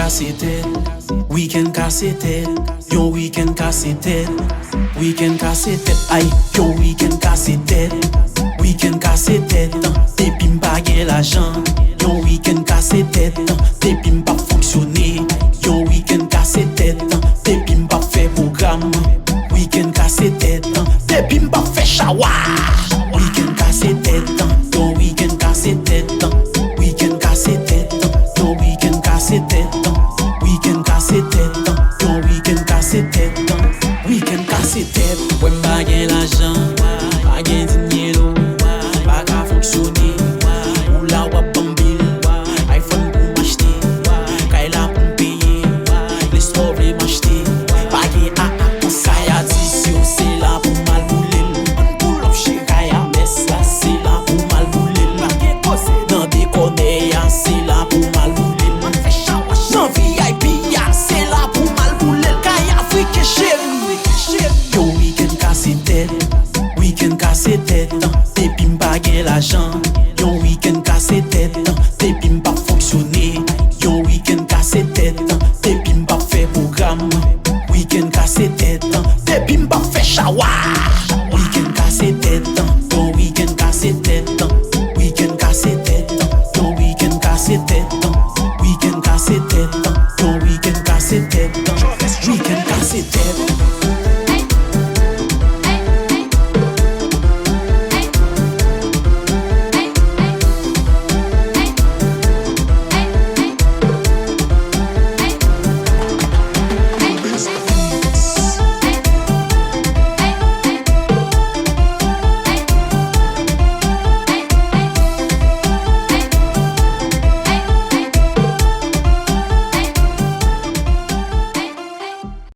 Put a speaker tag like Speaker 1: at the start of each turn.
Speaker 1: casse tête, week-end casse tête, yon week-end casse tête, week-end casse tête, aïe, yon week-end casse tête, week-end casse tête, depuis m'pas gen l'argent, yon week-end casse tête, depuis m'pas fonctionner, yon week-end casse tête, depuis m'pas fait programme, week-end casse tête, depuis m'pas fait shawa, week-end casse tête, yon week-end casse tête, week-end casse tête, yon week-end casse tête, week-end casse tête, yon week-end casse tête, week-end casse tête, ouais m'pas gen l'argent, pas gen dinero, pas qu'à fonctionner, ou la wap bambil, iPhone pour m'acheter, Kaila pour payer, les stores m'acheter, pas gen a ça y'a dit c'est là pour mal bouler, pull up chez Kaya, mais ça c'est là pour mal bouler, dans des conneries c'est là pour mal bouler, dans VIP c'est là pour mal bouler, Kaya Afrique chérie, yo week-end casse tête, week-end casse tête, depuis m'pas gen l'argent,